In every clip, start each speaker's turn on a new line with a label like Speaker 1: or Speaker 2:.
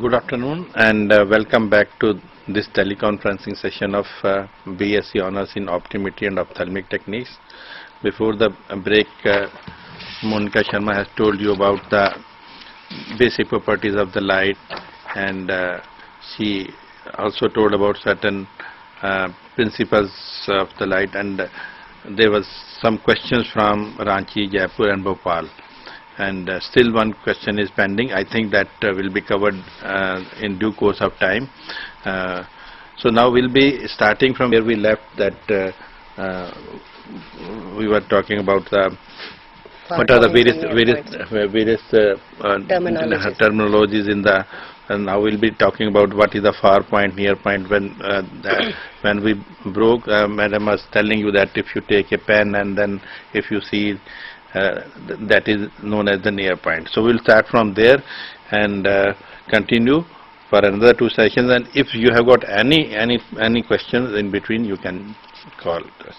Speaker 1: Good afternoon and welcome back to this teleconferencing session of BSc Honours in Optometry and Ophthalmic Techniques. Before the break, Monika Sharma has told you about the basic properties of the light, and she also told about certain principles of the light, and there was some questions from Ranchi, Jaipur and Bhopal. And still one question is pending. I think that will be covered in due course of time. So now we'll be starting from where we left, that we were talking about the what are the various terminologies in the, and now we'll be talking about what is the far point, near point. When we broke, Madam was telling you that if you take a pen and then if you see that is known as the near point. So we'll start from there and continue for another 2 sessions, and if you have got any questions in between, you can call us.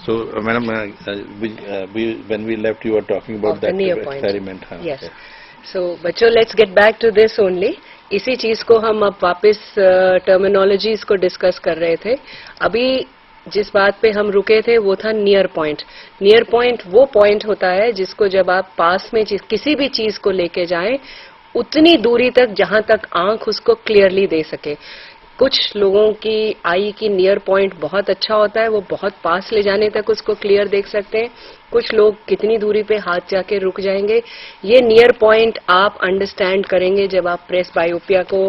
Speaker 1: So Madam, when we left, you were talking about that experiment.
Speaker 2: Yes. Okay. So बच्चों, let's get back to this only. इसी चीज को हम अब वापस terminologies को discuss कर रहे थे. अभी जिस बात पे हम रुके थे वो था नियर पॉइंट. नियर पॉइंट वो पॉइंट होता है जिसको जब आप पास में किसी भी चीज को लेके जाएं, उतनी दूरी तक जहां तक आंख उसको क्लियरली दे सके. कुछ लोगों की आई की नियर पॉइंट बहुत अच्छा होता है, वो बहुत पास ले जाने तक उसको क्लियर देख सकते हैं. कुछ लोग कितनी दूरी पे हाथ जाके रुक जाएंगे. ये नियर पॉइंट आप अंडरस्टैंड करेंगे जब आप प्रेस बायोपिया को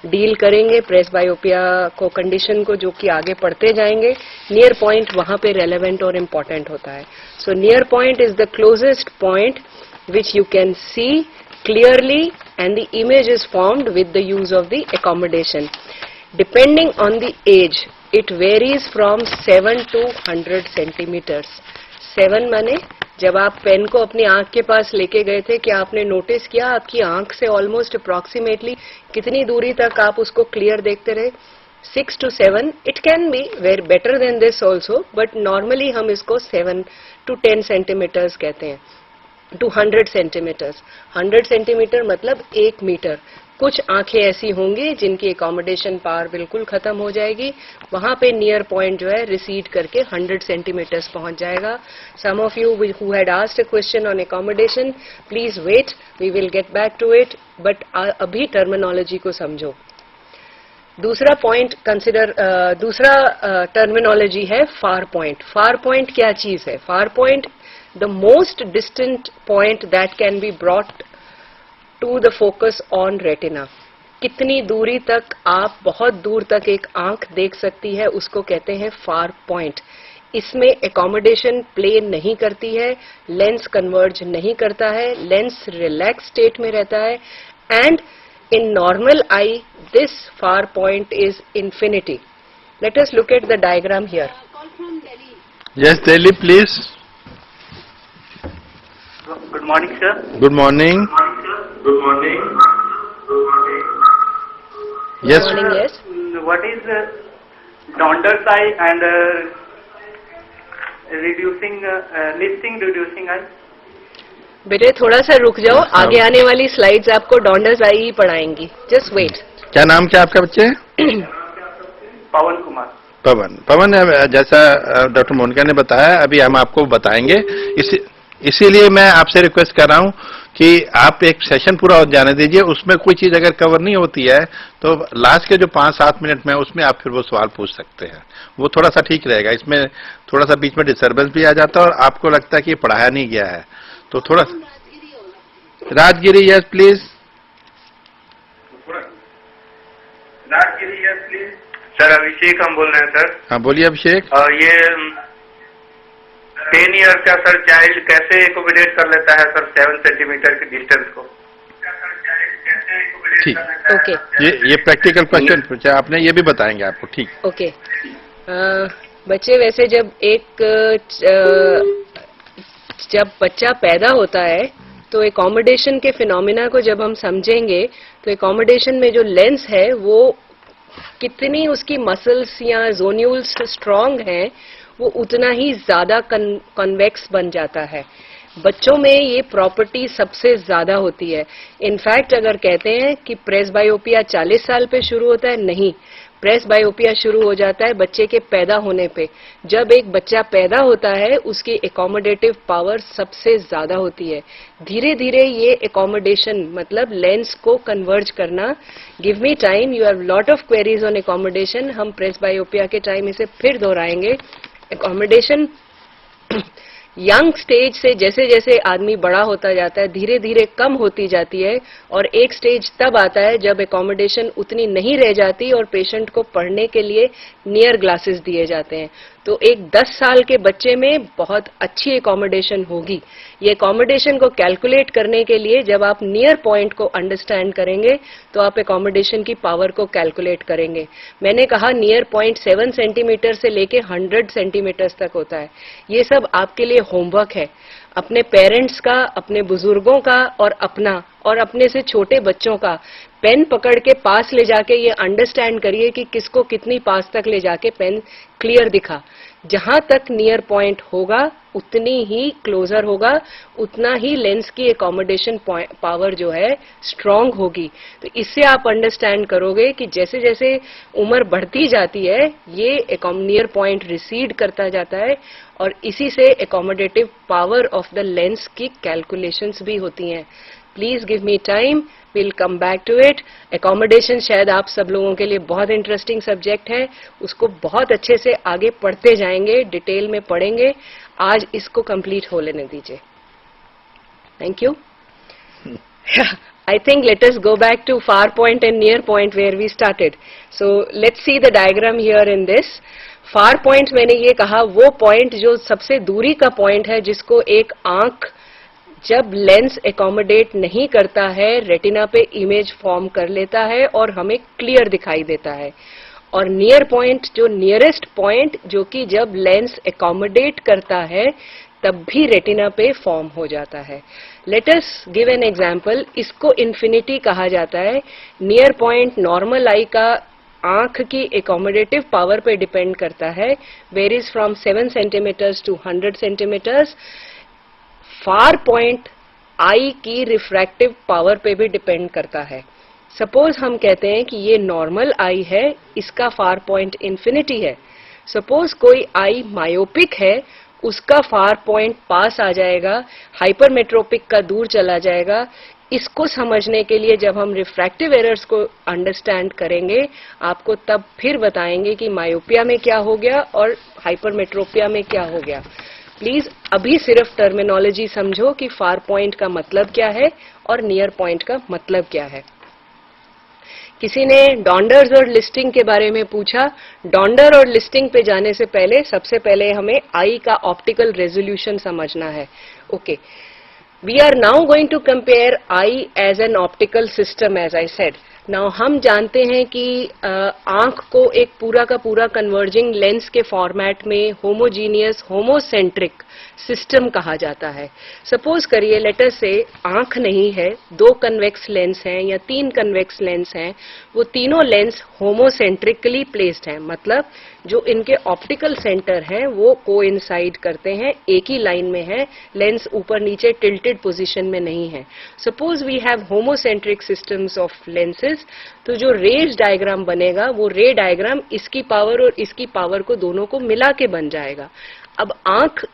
Speaker 2: डील करेंगे. प्रेस बायोपिया को कंडीशन को जो कि आगे पढ़ते जाएंगे, नियर पॉइंट वहां पे रेलेवेंट और इम्पोर्टेंट होता है. So near point is the closest point which you can see clearly and the image is formed with the use of the accommodation. Depending on the age, it varies from 7 to 100 centimeters. 7 माने जब आप pen को अपनी आंख के पास लेके गए थे, क्या आपने नोटिस किया आपकी आंख से ऑलमोस्ट अप्रोक्सीमेटली कितनी दूरी तक आप उसको क्लियर देखते रहे? 6 to 7. It can be very better than this also, but normally हम इसको 7 to 10 centimeters कहते हैं. To 100 centimetres. 100 सेंटीमीटर मतलब 1 मीटर. कुछ आंखें ऐसी होंगी जिनकी एकोमोडेशन पावर बिल्कुल खत्म हो जाएगी, वहां पे नियर पॉइंट जो है रिसीड करके 100 सेंटीमीटर्स पहुंच जाएगा. Some of you who had asked a question on accommodation, please wait, we will get back to it, but अभी टर्मिनोलॉजी को समझो. दूसरा पॉइंट कंसिडर, दूसरा टर्मिनोलॉजी है फार पॉइंट. फार पॉइंट क्या चीज है? Far point the most distant point that can be brought to the focus on retina. कितनी दूरी तक आप बहुत दूर तक एक आंख देख सकती है, उसको कहते हैं फार पॉइंट. इसमें एकोमोडेशन प्ले नहीं करती है, लेंस कन्वर्ज नहीं करता है, लेंस रिलैक्स स्टेट में रहता है, and in normal I this far point is infinity. Let us look at the diagram here.
Speaker 1: Yes, Delhi, please.
Speaker 3: Good morning, sir.
Speaker 1: Good morning.
Speaker 3: Good morning.
Speaker 1: Yes.
Speaker 2: Good morning, yes.
Speaker 3: What is Donder's eye and reducing eye?
Speaker 2: बेटे थोड़ा सा रुक जाओ, आगे आने वाली slides आपको डॉन्डर्स आई ही पढ़ाएंगी. Just wait.
Speaker 1: क्या नाम क्या आपका बच्चे?
Speaker 3: पवन कुमार.
Speaker 1: पवन, जैसा डॉक्टर मोनिका ने बताया अभी हम आपको बताएंगे. इसीलिए मैं आपसे रिक्वेस्ट कर रहा हूं कि आप एक सेशन पूरा हो जाने दीजिए. उसमें कोई चीज अगर कवर नहीं होती है तो लास्ट के जो 5-7 मिनट में उसमें आप फिर वो सवाल पूछ सकते हैं. वो थोड़ा सा ठीक रहेगा. इसमें थोड़ा सा बीच में डिस्टर्बेंस भी आ जाता है और आपको लगता है कि पढ़ाया नहीं गया है, तो थोड़ा. Rajgiri, yes please.
Speaker 3: Rajgiri, yes please. Sir Abhishek हम बोल रहे हैं सर.
Speaker 1: हाँ बोलिए अभिषेक.
Speaker 3: ये 10 ईयर का सर चाइल्ड कैसे एकोमोडेट कर लेता है सर 7 सेंटीमीटर के डिस्टेंस को?
Speaker 1: ठीक.
Speaker 2: ओके.
Speaker 1: ये प्रैक्टिकल क्वेश्चन पूछा आपने, ये भी बताएंगे आपको. ठीक.
Speaker 2: ओके. बच्चे वैसे जब बच्चा पैदा होता है तो एकोमोडेशन के फिनोमिना को जब हम समझेंगे तो एकोमोडेशन में जो लेंस है वो कितनी उसकी मसल्स या जोन्यूल्स स्ट्रांग हैं, वो उतना ही ज्यादा कन्वेक्स बन जाता है. बच्चों में ये प्रॉपर्टी सबसे ज्यादा होती है। इनफैक्ट अगर कहते हैं कि प्रेसबायोपिया 40 साल पे शुरू होता है, नहीं, प्रेसबायोपिया शुरू हो जाता है बच्चे के पैदा होने पे। जब एक बच्चा पैदा होता है उसकी एकोमोडेटिव पावर सबसे ज्यादा होती है। धीरे धीरे ये एकोमोडेशन मतलब लेंस को कन्वर्ज करना, give me time, you have lot of queries on accommodation, हम प्रेसबायोपिया के टाइम इसे फिर दोहराएंगे। एकोमोडेशन यंग स्टेज से जैसे जैसे आदमी बड़ा होता जाता है धीरे धीरे कम होती जाती है, और एक स्टेज तब आता है जब एकोमोडेशन उतनी नहीं रह जाती और पेशेंट को पढ़ने के लिए नियर ग्लासेस दिए जाते हैं। तो एक 10 साल के बच्चे में बहुत अच्छी एकोमोडेशन होगी। ये एकोमोडेशन को कैलकुलेट करने के लिए जब आप नियर पॉइंट को अंडरस्टैंड करेंगे तो आप एकोमोडेशन की पावर को कैलकुलेट करेंगे। मैंने कहा नियर पॉइंट 7 सेंटीमीटर से लेके 100 सेंटीमीटर तक होता है। ये सब आपके लिए होमवर्क है, अपने पेरेंट्स का, अपने बुजुर्गों का और अपने से छोटे बच्चों का। पेन पकड़ के पास ले जाके ये अंडरस्टैंड करिए कि किसको कितनी पास तक ले जाके पेन क्लियर दिखा। जहां तक नियर पॉइंट होगा उतनी ही क्लोजर होगा, उतना ही लेंस की एकोमोडेशन पावर जो है स्ट्रांग होगी। तो इससे आप अंडरस्टैंड करोगे कि जैसे जैसे उम्र बढ़ती जाती है ये नियर पॉइंट रिसीड करता जाता है, और इसी से accommodative power of the lens की कैलकुलेशंस भी होती हैं। Please give me time, will come back to it. Accommodation शायद आप सब लोगों के लिए बहुत इंटरेस्टिंग सब्जेक्ट है, उसको बहुत अच्छे से आगे पढ़ते जाएंगे, डिटेल में पढ़ेंगे। आज इसको कंप्लीट हो लेने दीजिए। Thank you. I think let us go back to far point and near point where we started. So let's see the diagram here in this. Far point मैंने ये कहा वो पॉइंट जो सबसे दूरी का पॉइंट है, जिसको एक आंख जब लेंस एकोमोडेट नहीं करता है रेटिना पे इमेज फॉर्म कर लेता है और हमें क्लियर दिखाई देता है। और नियर पॉइंट जो नियरेस्ट पॉइंट जो कि जब लेंस एकोमोडेट करता है तब भी रेटिना पे फॉर्म हो जाता है। Let us give an example. इसको इन्फिनिटी कहा जाता है। नियर पॉइंट नॉर्मल आई का आंख की एकोमोडेटिव पावर पे डिपेंड करता है, varies from 7 centimetres to 100 centimetres. Far point eye की रिफ्रैक्टिव पावर पे भी डिपेंड करता है। सपोज हम कहते हैं कि ये नॉर्मल आई है, इसका फार पॉइंट इन्फिनिटी है। सपोज कोई आई मायोपिक है, उसका फार पॉइंट पास आ जाएगा, हाइपरमेट्रोपिक का दूर चला जाएगा। इसको समझने के लिए जब हम रिफ्रैक्टिव एरर्स को अंडरस्टैंड करेंगे आपको तब फिर बताएंगे कि मायोपिया में क्या हो गया और हाइपरमेट्रोपिया में क्या हो गया। प्लीज अभी सिर्फ टर्मिनोलॉजी समझो कि फार पॉइंट का मतलब क्या है और नियर पॉइंट का मतलब क्या है। किसी ने डॉन्डर्स और लिस्टिंग के बारे में पूछा। डॉन्डर और लिस्टिंग पे जाने से पहले सबसे पहले हमें आई का ऑप्टिकल रेजोल्यूशन समझना है। Okay, we are now going to compare eye as an optical system as I said. Now हम जानते हैं कि आंख को एक पूरा का पूरा कन्वर्जिंग लेंस के फॉर्मेट में होमोजीनियस होमोसेंट्रिक सिस्टम कहा जाता है। सपोज करिए लेटर से आंख नहीं है, 2 कन्वेक्स लेंस हैं या 3 कन्वेक्स लेंस हैं, वो तीनों लेंस होमोसेंट्रिकली प्लेस्ड हैं, मतलब जो इनके ऑप्टिकल सेंटर हैं वो कोइंसाइड करते हैं, एक ही लाइन में है, लेंस ऊपर नीचे टिल्टेड पोजीशन में नहीं है। Suppose we have homocentric systems of lenses, तो जो रेज डायग्राम बनेगा वो रे डायग्राम इसकी पावर और इसकी पावर को दोनों को मिला के बन जाएगा। अब आंख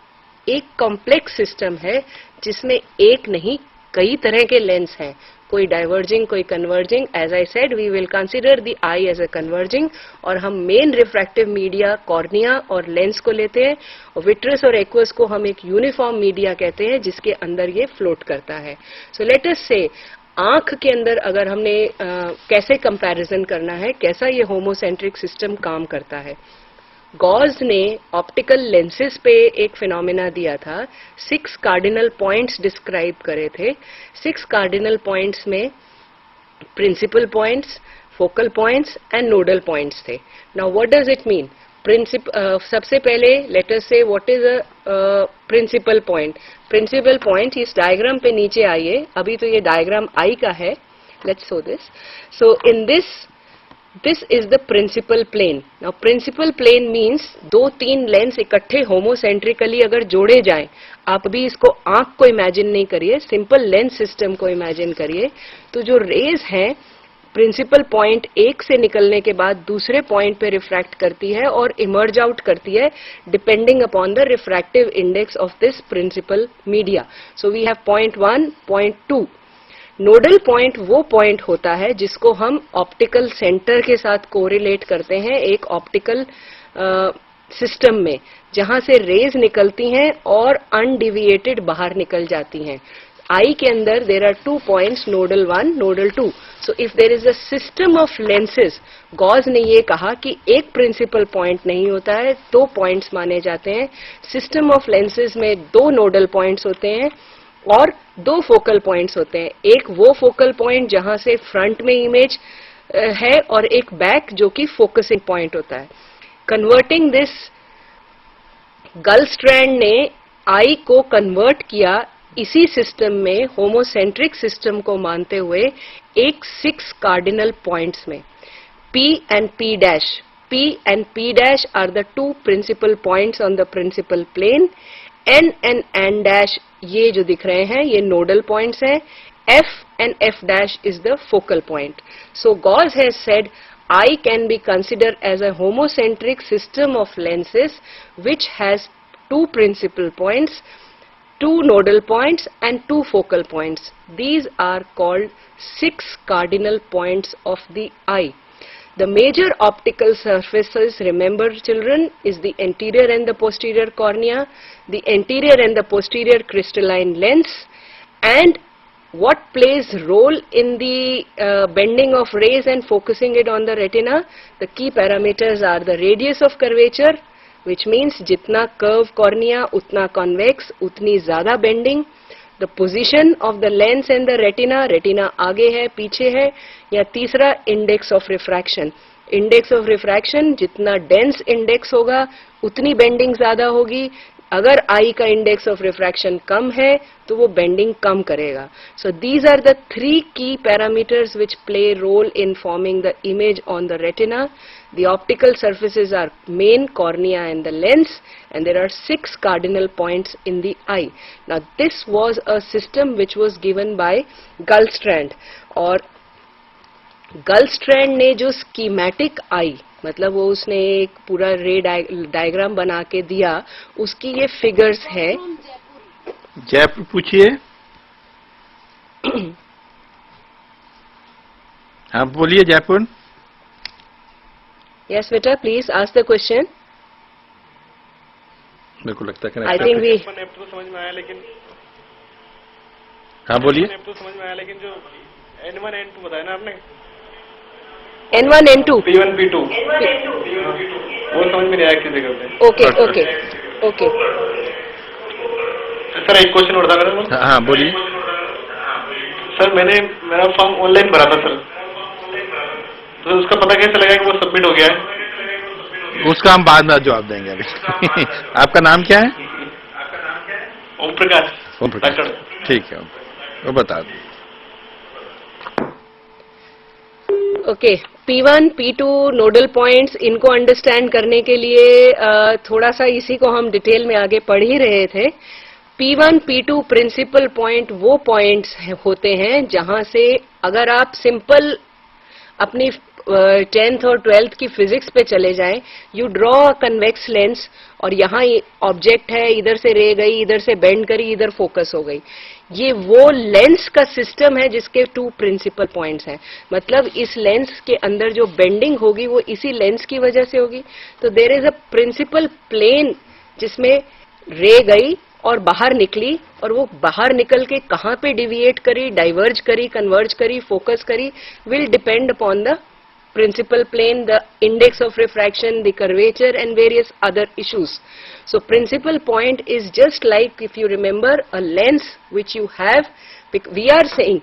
Speaker 2: एक कॉम्प्लेक्स सिस्टम है जिसमें एक नहीं कई तरह के लेंस हैं, कोई डाइवर्जिंग कोई converging. As I said we will consider the eye as a converging, और हम मेन रिफ्रैक्टिव मीडिया कॉर्निया और लेंस को लेते हैं, और विट्रस और एक्वस को हम एक यूनिफॉर्म मीडिया कहते हैं जिसके अंदर ये फ्लोट करता है। सो लेट अस से आंख के अंदर अगर हमने कैसे कंपैरिजन करना है, कैसा ये होमोसेंट्रिक सिस्टम काम करता है। गॉज ने ऑप्टिकल लेंसेज पे एक फिनोमेना दिया था, 6 कार्डिनल पॉइंट्स डिस्क्राइब करे थे। 6 कार्डिनल पॉइंट्स में principal points, focal points and nodal points थे। Now what does it mean? सबसे पहले let us see what is a principal point. Principal point इस डायग्राम पे नीचे आइए, अभी तो ये डायग्राम आई का है, let's show this. So in this this is the principal plane. Now principal plane means 2-3 lens इकट्ठे होमोसेंट्रिकली अगर जोड़े जाएं, आप भी इसको आंख को इमेजिन नहीं करिए, सिंपल लेंस सिस्टम को इमेजिन करिए. तो जो रेज हैं प्रिंसिपल पॉइंट एक से निकलने के बाद दूसरे पॉइंट पे रिफ्रैक्ट करती है और इमर्ज आउट करती है depending upon the refractive index of this principal media. So we have point 1, point 2. Nodal point वो पॉइंट होता है जिसको हम ऑप्टिकल सेंटर के साथ कोरिलेट करते हैं एक ऑप्टिकल सिस्टम में, जहां से रेज निकलती हैं और अनडिविएटेड बाहर निकल जाती हैं. आई के अंदर there are 2 points, nodal 1, nodal 2. So if there is a system of lenses, Gauss ने ये कहा कि एक प्रिंसिपल पॉइंट नहीं होता है, 2 पॉइंट्स माने जाते हैं. सिस्टम ऑफ लेंसेज में 2 नोडल पॉइंट्स होते हैं और 2 फोकल पॉइंट्स होते हैं. एक वो फोकल पॉइंट जहां से फ्रंट में इमेज है और एक बैक जो कि फोकसिंग पॉइंट होता है. कन्वर्टिंग दिस, गलस्ट्रैंड ने आई को कन्वर्ट किया इसी सिस्टम में, होमोसेंट्रिक सिस्टम को मानते हुए, एक 6 कार्डिनल पॉइंट्स में. P and P dash. P and P dash are the 2 principal points on the principal plane. N and N dash ये जो दिख रहे हैं ये नोडल पॉइंट्स हैं. F and F dash is the focal point. So Gauss has said I can be considered as a homocentric system of lenses which has 2 principal points, 2 nodal points and 2 focal points. These are called 6 cardinal points of the eye. The major optical surfaces, remember children, is the anterior and the posterior cornea, the anterior and the posterior crystalline lens, and what plays role in the bending of rays and focusing it on the retina? The key parameters are the radius of curvature, which means jitna curve cornea, utna convex, utni zyada bending. The position of the lens and the retina, retina आगे है, पीछे है. या तीसरा, index of refraction. Index of refraction, जितना dense index होगा, उतनी bending ज़्यादा होगी. अगर आई का इंडेक्स ऑफ रिफ्रैक्शन कम है तो वो बेंडिंग कम करेगा. So these are the 3 key parameters which play role in forming the image on the retina. The optical surfaces are main cornea and the lens, and there are 6 cardinal points in the eye. Now this was a system which was given by Gullstrand. और Gullstrand ने जो schematic eye, मतलब वो उसने एक पूरा रे diagram बना के दिया, उसकी ये फिगर्स है.
Speaker 1: जयपुर पूछिए. हाँ बोलिए जयपुर.
Speaker 2: Yes, बेटा, please ask the question.
Speaker 1: मेरे को लगता है
Speaker 2: I think we.
Speaker 4: तो समझ में आया, लेकिन
Speaker 1: हाँ बोलिए.
Speaker 4: तो समझ में आया, लेकिन जो N1 N2 बताया ना आपने,
Speaker 2: N1 N2.
Speaker 4: P1 P2 वो समझ में नहीं आया किस जगह पे.
Speaker 2: Okay, okay, okay.
Speaker 4: सर एक क्वेश्चन और था मेरा.
Speaker 1: हाँ बोलिए.
Speaker 4: सर मेरा फॉर्म ऑनलाइन भरा था सर, तो उसका पता कैसे लगा कि वो सबमिट हो गया है?
Speaker 1: उसका हम बाद में जवाब देंगे अभी. आपका नाम क्या है?
Speaker 4: ओम प्रकाश.
Speaker 1: ओम प्रकाश. ठीक है, वो बता दो.
Speaker 2: Okay, P1, P2 nodal points, इनको अंडरस्टैंड करने के लिए थोड़ा सा इसी को हम डिटेल में आगे पढ़ ही रहे थे. P1, P2 प्रिंसिपल पॉइंट वो पॉइंट्स होते हैं जहां से अगर आप सिंपल अपनी 10th और 12th की फिजिक्स पे चले जाएं, you draw a convex lens और यहाँ ऑब्जेक्ट है, इधर से रे गई, इधर से बेंड करी, इधर फोकस हो गई. ये वो लेंस का सिस्टम है जिसके 2 प्रिंसिपल पॉइंट्स हैं. मतलब इस लेंस के अंदर जो बेंडिंग होगी वो इसी लेंस की वजह से होगी. तो there is a principal plane जिसमें रे गई और बाहर निकली, और वो बाहर निकल के कहाँ पे डिविएट करी, डाइवर्ज करी, कन्वर्ज करी, फोकस करी, will depend upon the principal plane, the index of refraction, the curvature and various other issues. So principal point is just like, if you remember, a lens which you have. We are saying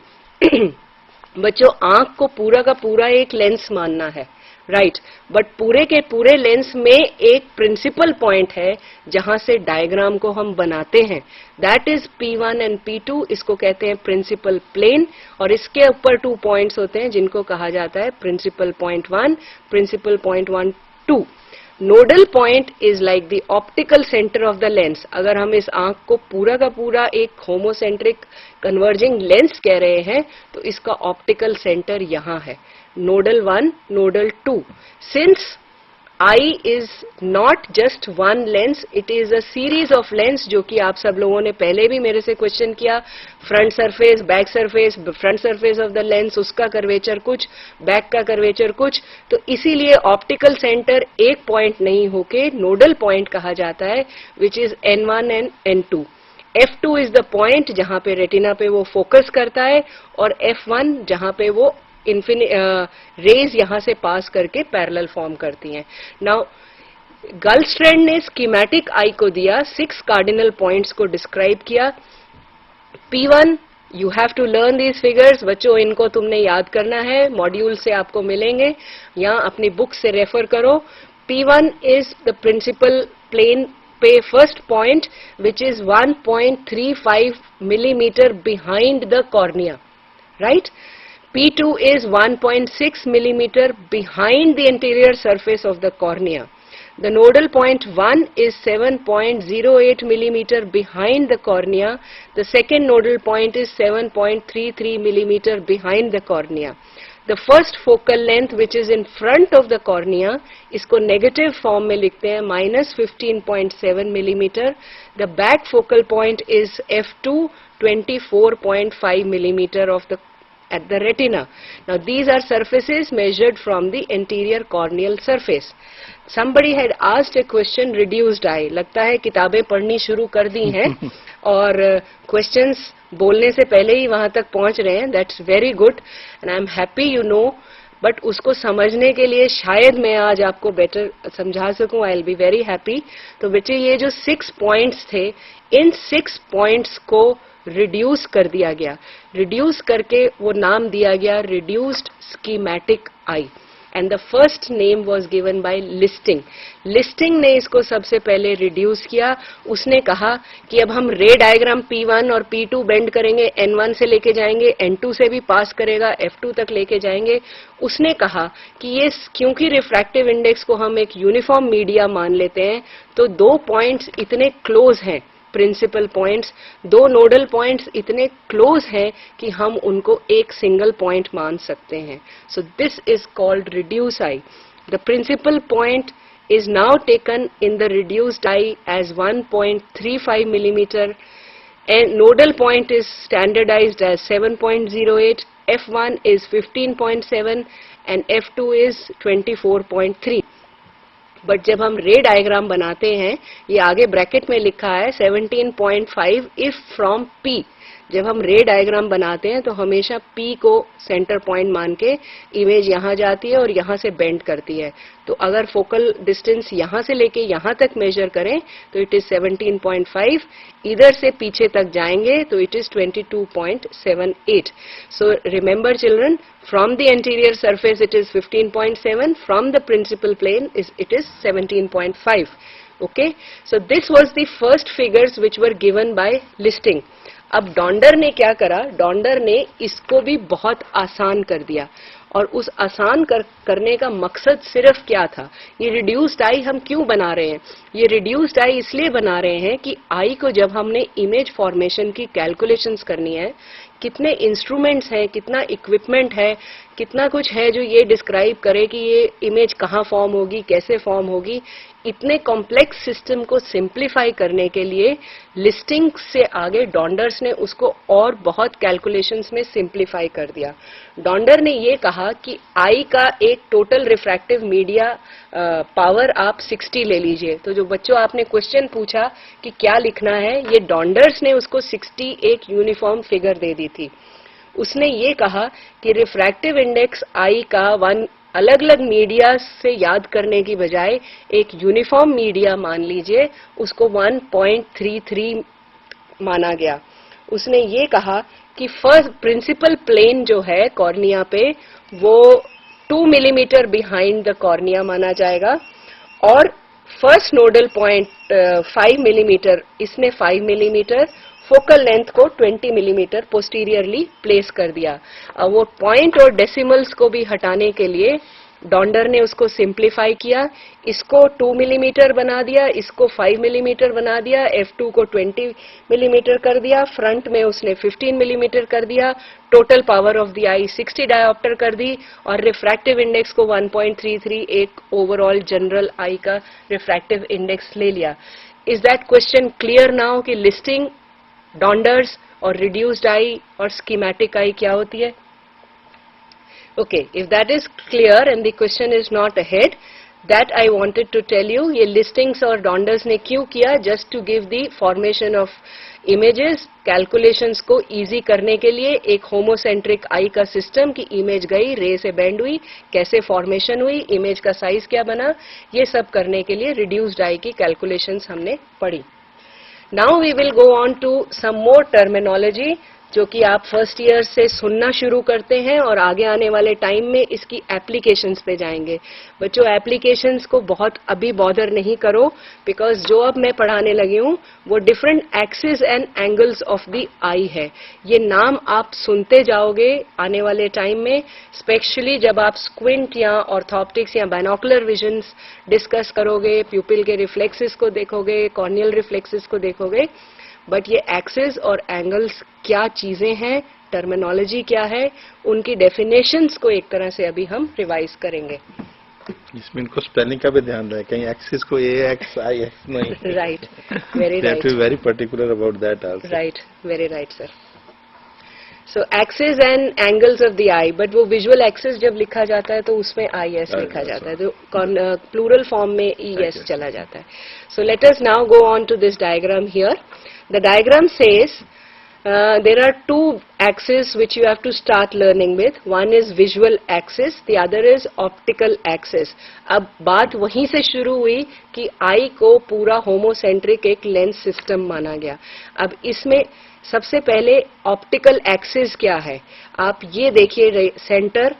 Speaker 2: बच्चों आंख को पूरा का पूरा एक lens मानना है. Right, but पूरे के पूरे लेंस में एक प्रिंसिपल पॉइंट है जहां से डायग्राम को हम बनाते हैं, that is P1 and P2. इसको कहते हैं प्रिंसिपल प्लेन, और इसके ऊपर 2 पॉइंट्स होते हैं जिनको कहा जाता है principal point 1, principal point 1, 2. Nodal point is like the optical centre of the lens. अगर हम इस आंख को पूरा का पूरा एक होमोसेंट्रिक कन्वर्जिंग लेंस कह रहे हैं तो इसका ऑप्टिकल सेंटर यहाँ है. Nodal 1, Nodal 2. Since eye is not just one lens, it is a series of lens, जो कि आप सब लोगों ने पहले भी मेरे से क्वेश्चन किया. Front surface, back surface, front surface of the lens, उसका कर्वेचर कुछ, बैक का कर्वेचर कुछ. तो इसीलिए ऑप्टिकल सेंटर एक पॉइंट नहीं होके नोडल पॉइंट कहा जाता है, which is N1 and N2. F2 is the point जहां पे रेटिना पे वो फोकस करता है, और F1 जहां पे वो रेज यहां से पास करके पैरेलल फॉर्म करती हैं. नाउ गलस्ट्रैंड ने स्कीमेटिक आई को दिया, 6 कार्डिनल पॉइंट्स को डिस्क्राइब किया. P1 you have to learn these figures. बच्चों इनको तुमने याद करना है, मॉड्यूल से आपको मिलेंगे या अपनी बुक से रेफर करो. P1 is the principal plane पे first point which is 1.35 millimeter behind the cornea, right. P2 is 1.6 millimeter behind the anterior surface of the cornea. The nodal point 1 is 7.08 millimeter behind the cornea. The second nodal point is 7.33 millimeter behind the cornea. The first focal length which is in front of the cornea, इसको negative form में लिखते हैं minus 15.7 millimeter. The back focal point is F2, 24.5 millimeter of the at the retina. Now these are surfaces measured from the anterior corneal surface. Somebody had asked a question, reduced eye. लगता है किताबें पढ़नी शुरू कर दी हैं और questions बोलने से पहले ही वहां तक पहुंच रहे हैं. That's very good and I'm happy you know. But उसको समझने के लिए शायद मैं आज आपको बेटर समझा सकूं. I'll be very happy. तो बेटे ये जो 6 पॉइंट्स थे, इन 6 पॉइंट्स को रिड्यूस कर दिया गया. रिड्यूस करके वो नाम दिया गया reduced schematic I, and the first name was given by listing. Listing ने इसको सबसे पहले रिड्यूस किया. उसने कहा कि अब हम रे डायग्राम P1 और P2 बेंड करेंगे, N1 से लेके जाएंगे, N2 से भी पास करेगा, F2 तक लेके जाएंगे. उसने कहा कि ये क्योंकि रिफ्रैक्टिव इंडेक्स को हम एक यूनिफॉर्म मीडिया मान लेते हैं, तो 2 पॉइंट्स इतने क्लोज हैं, प्रिंसिपल पॉइंट्स, 2 नोडल पॉइंट्स इतने क्लोज हैं कि हम उनको एक सिंगल पॉइंट मान सकते हैं. So this is called reduce eye. The principal point is now taken in the reduced eye as 1.35 millimeter, and nodal point is standardized as 7.08, F1 is 15.7 and F2 is 24.3. But जब हम रे diagram बनाते हैं, ये आगे bracket में लिखा है 17.5 इफ फ्रॉम P. जब हम रे डायग्राम बनाते हैं तो हमेशा P को सेंटर पॉइंट मान के इमेज यहाँ जाती है और यहाँ से बेंड करती है. तो अगर फोकल डिस्टेंस यहाँ से लेके यहाँ तक मेजर करें तो इट इज 17.5, इधर से पीछे तक जाएंगे तो it is 22.78. So remember children, from the anterior surface it is 15.7, from the principal plane it is 17.5. Okay, so this was the first figures which were given by listing. अब डॉन्डर ने क्या करा, डॉन्डर ने इसको भी बहुत आसान कर दिया, और उस आसान करने का मकसद सिर्फ क्या था, ये रिड्यूस्ड आई हम क्यों बना रहे हैं. ये रिड्यूस्ड आई इसलिए बना रहे हैं कि आई को जब हमने इमेज फॉर्मेशन की कैलकुलेशंस करनी है, कितने इंस्ट्रूमेंट्स हैं, कितना इक्विपमेंट है, कितना कुछ है जो ये डिस्क्राइब करे कि ये इमेज कहाँ फॉर्म होगी, कैसे फॉर्म होगी, इतने कॉम्प्लेक्स सिस्टम को सिंप्लीफाई करने के लिए लिस्टिंग से आगे डॉन्डर्स ने उसको और बहुत कैलकुलेशंस में सिंप्लीफाई कर दिया. डॉन्डर ने ये कहा कि आई का एक टोटल रिफ्रैक्टिव मीडिया पावर आप 60 ले लीजिए. तो जो बच्चों आपने क्वेश्चन पूछा कि क्या लिखना है, ये डॉन्डर्स ने उसको 60 एक यूनिफॉर्म फिगर दे दी थी. उसने ये कहा कि रिफ्रैक्टिव इंडेक्स आई का अलग अलग मीडिया से याद करने की बजाय एक यूनिफॉर्म मीडिया मान लीजिए, उसको 1.33 माना गया. उसने ये कहा कि फर्स्ट प्रिंसिपल प्लेन जो है कॉर्निया पे वो 2 मिलीमीटर बिहाइंड द कॉर्निया माना जाएगा, और फर्स्ट नोडल पॉइंट 5 मिलीमीटर, इसने 5 मिलीमीटर, फोकल लेंथ को 20 मिलीमीटर पोस्टीरियरली प्लेस कर दिया। अब वो पॉइंट और डेसिमल्स को भी हटाने के लिए डॉन्डर ने उसको सिंप्लीफाई किया, इसको 2 मिलीमीटर बना दिया, इसको 5 मिलीमीटर बना दिया, F2 को 20 मिलीमीटर कर दिया, फ्रंट में उसने 15 मिलीमीटर कर दिया, total power of the I 60 dioptre कर दी, और रिफ्रैक्टिव इंडेक्स को 1.33 एक ओवरऑल जनरल आई का रिफ्रैक्टिव इंडेक्स ले लिया। Is that question clear now कि लिस्टिंग, डॉन्डर्स और रिड्यूस्ड आई और स्कीमेटिक आई क्या होती है? Okay, if that is clear and the question is not ahead, that I wanted to tell you, ये listings और donders ने क्यों किया? Just to give the formation of images, calculations को easy करने के लिए, एक homocentric eye का system की image गई, ray से bend हुई, कैसे formation हुई, image का size क्या बना, ये सब करने के लिए reduced eye की calculations हमने पढ़ी। Now we will go on to some more terminology जो कि आप फर्स्ट ईयर से सुनना शुरू करते हैं और आगे आने वाले टाइम में इसकी एप्लीकेशंस पे जाएंगे। बच्चों, एप्लीकेशंस को बहुत अभी बॉदर नहीं करो, बिकॉज जो अब मैं पढ़ाने लगी हूँ वो different axis and angles of the eye है। ये नाम आप सुनते जाओगे आने वाले टाइम में, स्पेशली जब आप स्क्विंट या ऑर्थोप्टिक्स या बाइनोकुलर विजन्स डिस्कस करोगे, प्यूपिल के रिफ्लेक्सेस को देखोगे, कॉर्नियल रिफ्लेक्सेस को देखोगे। बट ये एक्सिस और एंगल्स क्या चीजें हैं, टर्मिनोलॉजी क्या है, उनकी डेफिनेशंस को एक तरह से अभी हम रिवाइज करेंगे।
Speaker 1: इसमें इनको स्पेलिंग का भी ध्यान रहे, कहीं एक्सिस को AX IX नहीं।
Speaker 2: Right, very right,
Speaker 1: very particular about that also.
Speaker 2: Right, very right sir. So axis and angles of the I, but वो विजुअल एक्सिस जब लिखा जाता है तो उसमें IS लिखा जाता है, तो प्लूरल फॉर्म में ES चला जाता है। So let us now go on to this diagram here. The diagram says there are two axes which you have to start learning with. One is visual axis, the other is optical axis. अब बात वहीं से शुरू हुई कि आई को पूरा होमोसेंट्रिक एक लेंस सिस्टम माना गया। अब इसमें सबसे पहले ऑप्टिकल एक्सिस क्या है, आप ये देखिए, सेंटर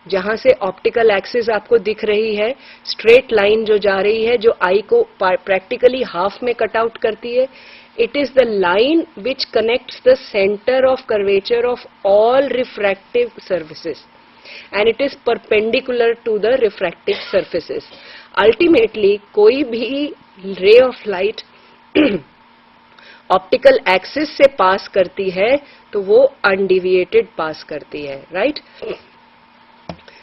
Speaker 2: जहां से ऑप्टिकल एक्सिस आपको दिख रही है, स्ट्रेट लाइन जो जा रही है, जो आई को प्रैक्टिकली हाफ में कट आउट करती है। It is the line which connects the center of curvature of all refractive surfaces, and it is perpendicular to the refractive surfaces. Ultimately, कोई भी ray of light optical axis से pass करती है तो वो undeviated पास करती है, right?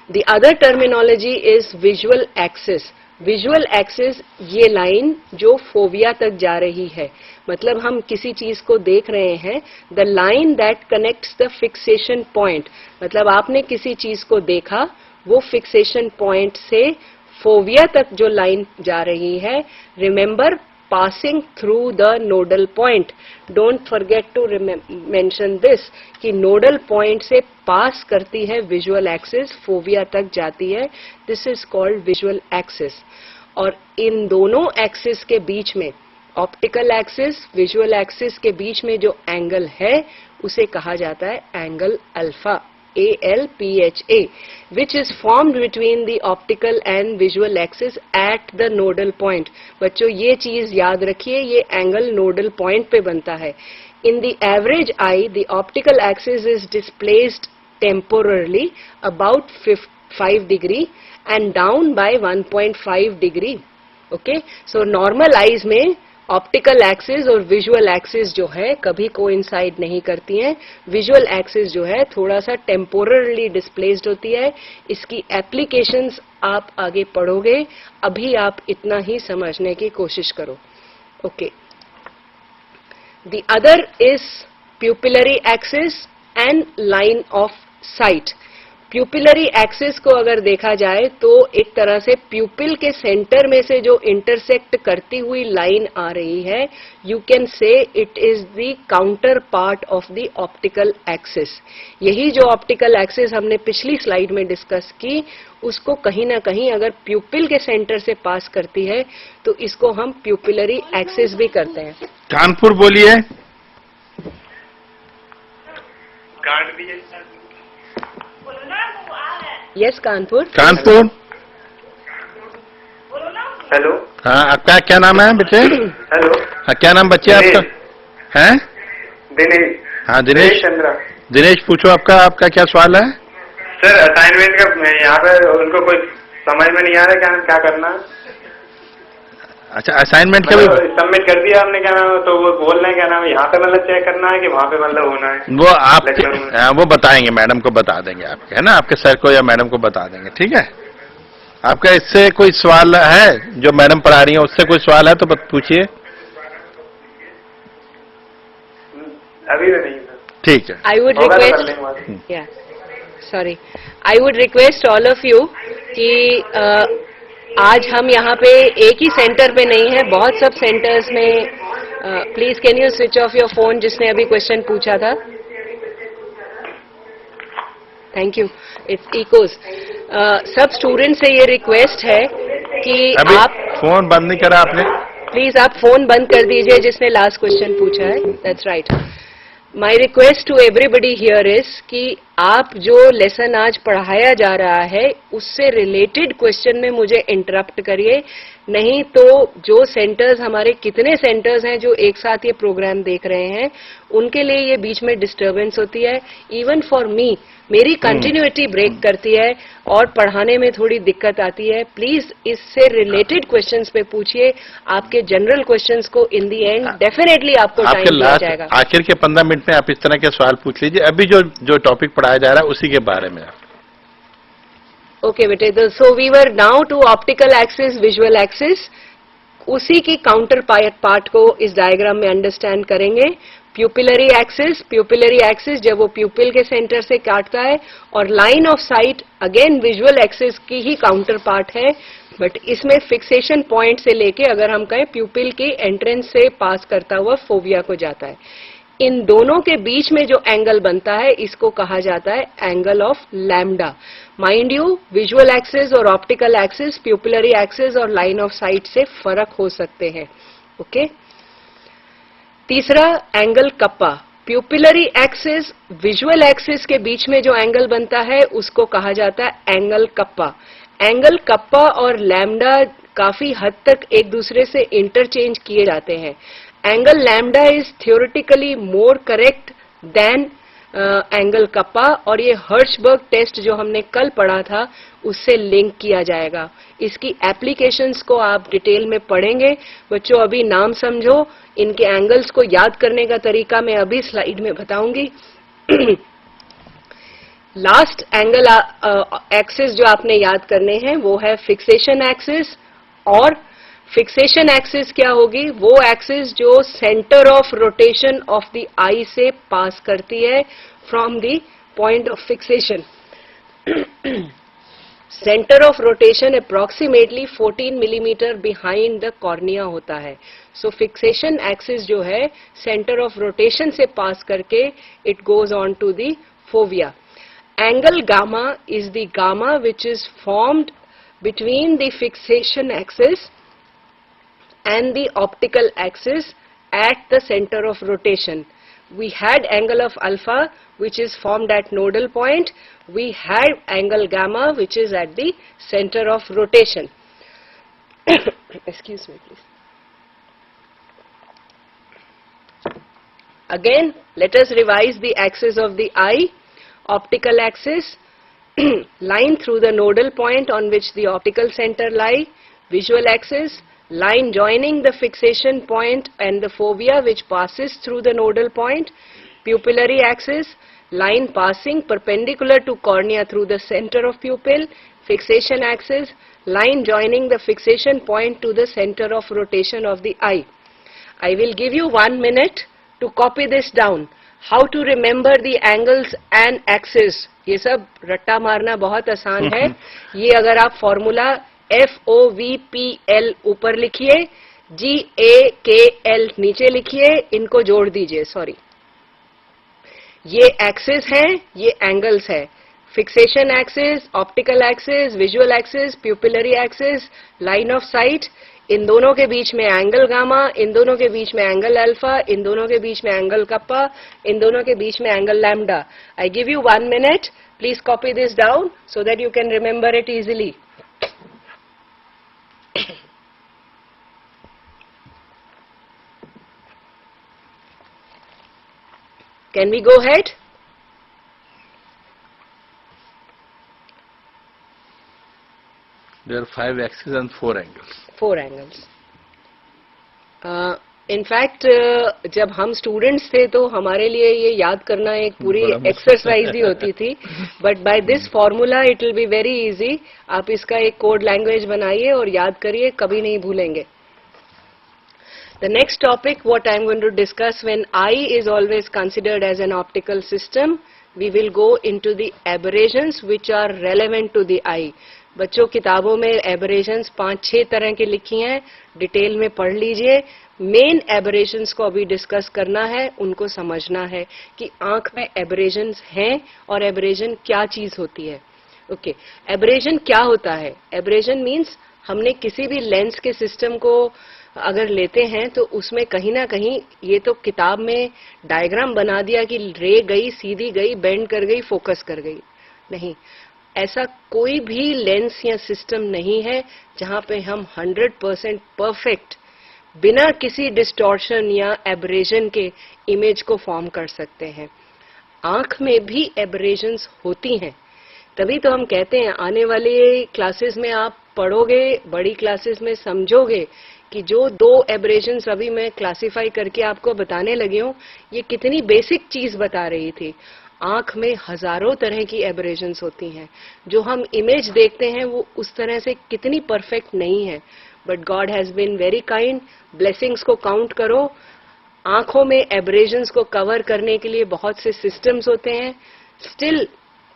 Speaker 2: The other terminology is visual axis. Visual axis ये लाइन जो फोविया तक जा रही है, मतलब हम किसी चीज को देख रहे हैं, the line that connects the fixation point, मतलब आपने किसी चीज को देखा, वो फिक्सेशन पॉइंट से फोविया तक जो लाइन जा रही है, remember passing through the nodal point. Don't forget to mention this कि nodal point से पास करती है visual axis, fovea तक जाती है, this is called visual axis. और इन दोनों axis के बीच में, optical axis, visual axis के बीच में जो angle है, उसे कहा जाता है angle alpha. ALPHA, which is formed between the optical and visual axis at the nodal point. बच्चों ये चीज याद रखिए, ये एंगल नोडल पॉइंट पे बनता है. In the average eye, the optical axis is displaced temporarily about 5 degree and down by 1.5 degree. Okay, so normal eyes में ऑप्टिकल एक्सिस और विजुअल एक्सिस जो है कभी कोइंसाइड नहीं करती हैं. विजुअल एक्सिस जो है थोड़ा सा टेम्पोररली डिस्प्लेस्ड होती है. इसकी एप्लीकेशंस आप आगे पढ़ोगे, अभी आप इतना ही समझने की कोशिश करो. Okay, the other is pupillary axis and line of site. Pupillary axis को अगर देखा जाए तो एक तरह से प्यूपिल के सेंटर में से जो इंटरसेक्ट करती हुई लाइन आ रही है, यू कैन से it is the counter part of the optical axis. यही जो ऑप्टिकल एक्सिस हमने पिछली स्लाइड में डिस्कस की, उसको कहीं ना कहीं अगर प्यूपिल के सेंटर से पास करती है तो इसको हम प्यूपिलरी एक्सिस भी करते हैं.
Speaker 1: कानपुर बोलिए.
Speaker 3: गार्ड भी है.
Speaker 2: यस कानपुर.
Speaker 1: कानपुर.
Speaker 3: हेलो.
Speaker 1: हाँ, आपका क्या नाम है बेटे?
Speaker 3: हेलो.
Speaker 1: हाँ, क्या नाम बच्चे आपका? हैं?
Speaker 3: दिनेश.
Speaker 1: हाँ,
Speaker 3: दिनेश
Speaker 1: दिनेश.
Speaker 3: चंद्रा.
Speaker 1: दिनेश, पूछो आपका क्या सवाल है?
Speaker 3: सर असाइनमेंट का यहाँ पे उनको कोई समझ में नहीं आ रहा क्या करना है.
Speaker 1: अच्छा, असाइनमेंट का भी
Speaker 3: सबमिट कर दिया आपने, क्या नाम है, तो वो बोल रहे हैं क्या नाम है, यहाँ पे मतलब चेक करना है कि वहाँ पे मतलब होना है.
Speaker 1: वो आप
Speaker 3: लेक्चर में.
Speaker 1: हाँ, वो बताएंगे, मैडम को बता देंगे आपके, है ना, आपके सर को या मैडम को बता देंगे. ठीक है. आपका इससे कोई सवाल है जो मैडम पढ़ा रही है, उससे कोई सवाल है तो पूछिए.
Speaker 3: अभी तो नहीं सर.
Speaker 1: ठीक है.
Speaker 2: I would
Speaker 3: होगा तो कर
Speaker 2: request.
Speaker 3: लेंगे बाद.
Speaker 2: Yeah. Sorry. I would request all of you कि आज हम यहाँ पे एक ही सेंटर पे नहीं है, बहुत सब सेंटर्स में. Please can you switch off your phone जिसने अभी क्वेश्चन पूछा था. Thank you. It's echoes. सब स्टूडेंट से ये रिक्वेस्ट है कि
Speaker 1: अभी
Speaker 2: आप
Speaker 1: फोन बंद नहीं करा आपने?
Speaker 2: प्लीज आप फोन बंद कर दीजिए जिसने लास्ट क्वेश्चन पूछा है. That's right. My request to everybody here is कि आप जो लेसन आज पढ़ाया जा रहा है उससे रिलेटेड क्वेश्चन में मुझे इंटरप्ट करिए. नहीं तो जो सेंटर्स, हमारे कितने सेंटर्स हैं जो एक साथ ये प्रोग्राम देख रहे हैं, उनके लिए ये बीच में डिस्टर्बेंस होती है. इवन फॉर मी, मेरी कंटिन्यूटी ब्रेक करती है और पढ़ाने में थोड़ी दिक्कत आती है. प्लीज इससे रिलेटेड क्वेश्चंस पे पूछिए. आपके जनरल क्वेश्चंस को इन दी एंड डेफिनेटली आपको
Speaker 1: आपके
Speaker 2: टाइम दिया
Speaker 1: लास्ट
Speaker 2: जाएगा.
Speaker 1: आखिर के 15 मिनट में आप इस तरह के सवाल पूछ लीजिए. अभी जो टॉपिक पढ़ाया जा रहा है उसी के बारे में.
Speaker 2: ओके बेटे. So we were now to optical axis, visual axis. उसी की काउंटर पार्ट को इस डायग्राम में अंडरस्टैंड करेंगे. प्यूपिलरी एक्सिस जब वो प्यूपिल के सेंटर से काटता है, और line of site again visual axis की ही काउंटर पार्ट है, बट इसमें फिक्सेशन पॉइंट से लेके अगर हम कहें प्यूपिल की एंट्रेंस से पास करता हुआ फोविया को जाता है. इन दोनों के बीच में जो एंगल बनता है इसको कहा जाता है angle of lambda. Mind you, visual axis और ऑप्टिकल एक्सिस, प्यूपिलरी एक्सिस और लाइन ऑफ साइट से फर्क हो सकते हैं. ओके. तीसरा angle kappa. Pupillary axis, visual axis के बीच में जो एंगल बनता है उसको कहा जाता है एंगल कप्पा. एंगल कप्पा और लैम्डा काफी हद तक एक दूसरे से इंटरचेंज किए जाते हैं. Angle lambda is theoretically more correct than angle kappa, और ये हर्शबर्ग टेस्ट जो हमने कल पढ़ा था उससे लिंक किया जाएगा. इसकी एप्लीकेशंस को आप डिटेल में पढ़ेंगे. बच्चों अभी नाम समझो, इनके एंगल्स को याद करने का तरीका मैं अभी स्लाइड में बताऊंगी. लास्ट एंगल एक्सिस जो आपने याद करने हैं वो है फिक्सेशन एक्सिस. और फिक्सेशन एक्सिस क्या होगी? वो एक्सिस जो centre of rotation of the eye से पास करती है from the point of fixation. Centre of rotation approximately 14 millimetre behind the cornea होता है. सो फिक्सेशन एक्सिस जो है सेंटर ऑफ रोटेशन से पास करके it goes on to the fovea. Angle gamma is the gamma which is formed between the fixation axis and the optical axis at the center of rotation. We had angle of alpha which is formed at nodal point. We had angle gamma which is at the center of rotation. Excuse me please. Again, let us revise the axis of the eye. Optical axis, line through the nodal point on which the optical center lie. Visual axis, line joining the fixation point and the fovea which passes through the nodal point. Pupillary axis, line passing perpendicular to cornea through the center of pupil. Fixation axis, line joining the fixation point to the center of rotation of the eye. I will give you 1 minute to copy this down. How to remember the angles and axis. ये सब रट्टा मारना बहुत आसान है. ये अगर आप फॉर्मूला FOVPL ऊपर लिखिए, GAKL नीचे लिखिए, इनको जोड़ दीजिए. सॉरी, ये एक्सिस हैं, ये एंगल्स है. Fixation axis, optical axis, visual axis, pupillary axis, line of sight, इन दोनों के बीच में एंगल गामा, इन दोनों के बीच में एंगल अल्फा, इन दोनों के बीच में एंगल कप्पा, इन दोनों के बीच में angle lambda. I give you 1 minute. Please copy this down so that you can remember it easily. Can we go ahead?
Speaker 1: There are 5 axes and 4 angles.
Speaker 2: 4 angles. In fact, जब हम students थे तो हमारे लिए ये याद करना एक पूरी
Speaker 1: बड़ा मुश्किल
Speaker 2: एक्सरसाइज ही होती थी. But by this formula it will be very easy. आप इसका एक कोड लैंग्वेज बनाइए और याद करिए, कभी नहीं भूलेंगे. The next topic what I am going to discuss, when eye is always considered as an optical system, we will go into the aberrations which are relevant to the eye. बच्चों किताबों में aberrations 5-6 तरह की लिखी हैं, detail में पढ़ लीजिए. मेन aberrations को अभी डिस्कस करना है, उनको समझना है कि आंख में aberrations हैं और aberration क्या चीज होती है. ओके, aberration क्या होता है? aberration मीन्स हमने किसी भी लेंस के सिस्टम को अगर लेते हैं तो उसमें कहीं ना कहीं, ये तो किताब में डायग्राम बना दिया कि रे गई, सीधी गई, बेंड कर गई, फोकस कर गई. नहीं, ऐसा कोई भी लेंस या सिस्टम नहीं है जहां पे हम 100% परफेक्ट बिना किसी डिस्टॉर्शन या एब्रेजन के इमेज को फॉर्म कर सकते हैं. आंख में भी एब्रेजन्स होती हैं. तभी तो हम कहते हैं आने वाले क्लासेस में आप पढ़ोगे, बड़ी क्लासेस में समझोगे कि जो 2 एब्रेजन्स अभी मैं क्लासिफाई करके आपको बताने लगी हूँ, ये कितनी बेसिक चीज बता रही थी. आंख में हजारों तरह की एब्रेजन्स होती हैं. जो हम इमेज देखते हैं वो उस तरह से कितनी परफेक्ट नहीं है. But God has been very kind. Blessings को काउंट करो. आंखों में एब्रेजन्स को कवर करने के लिए बहुत से सिस्टम्स होते हैं. स्टिल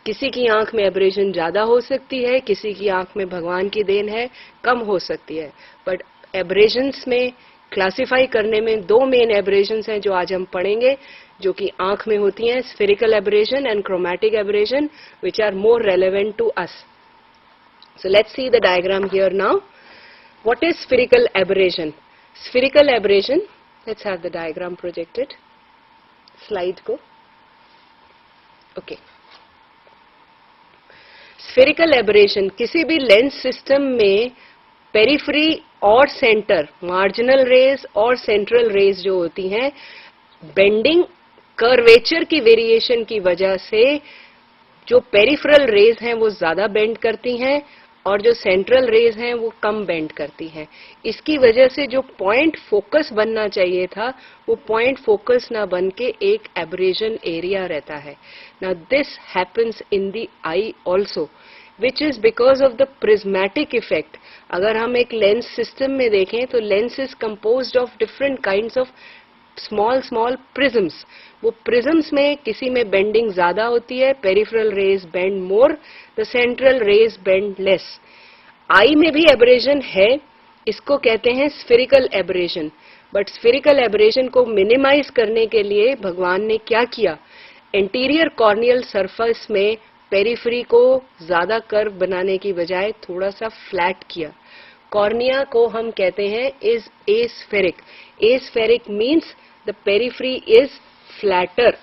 Speaker 2: किसी की आंख में एब्रेजन ज्यादा हो सकती है, किसी की आंख में भगवान की देन है कम हो सकती है. बट एब्रेजन्स में क्लासिफाई करने में 2 मेन एब्रेजन्स हैं जो आज हम पढ़ेंगे, जो कि आंख में होती हैं, spherical aberration and chromatic aberration, which are more relevant to us. So let's see the diagram here now. What is spherical aberration? Spherical aberration, let's have the diagram projected. Slide को. ओके, स्फेरिकल एब्रेजन किसी भी lens system में periphery और centre, marginal rays और central rays जो होती हैं, bending, curvature की वेरिएशन की वजह से जो पेरिफेरल रेज हैं वो ज्यादा बेंड करती हैं और जो सेंट्रल रेज हैं वो कम बेंड करती हैं. इसकी वजह से जो पॉइंट फोकस बनना चाहिए था वो पॉइंट फोकस ना बन के एक एब्रेजन एरिया रहता है. Now this happens in the I also, which is because of the prismatic effect. अगर हम एक लेंस सिस्टम में देखें तो lens is composed of different kinds of small prisms. वो prisms में किसी में बेंडिंग ज्यादा होती है, peripheral rays bend more, the central rays bend less. आई में भी एब्रेजन है, इसको कहते हैं spherical abrasion. But spherical abrasion को मिनिमाइज करने के लिए भगवान ने क्या किया? एंटीरियर कॉर्नियल सरफेस में पेरिफेरी को ज्यादा कर्व बनाने की बजाय थोड़ा सा फ्लैट किया. कॉर्निया को हम कहते हैं is aspheric. Aspheric means the periphery is flatter.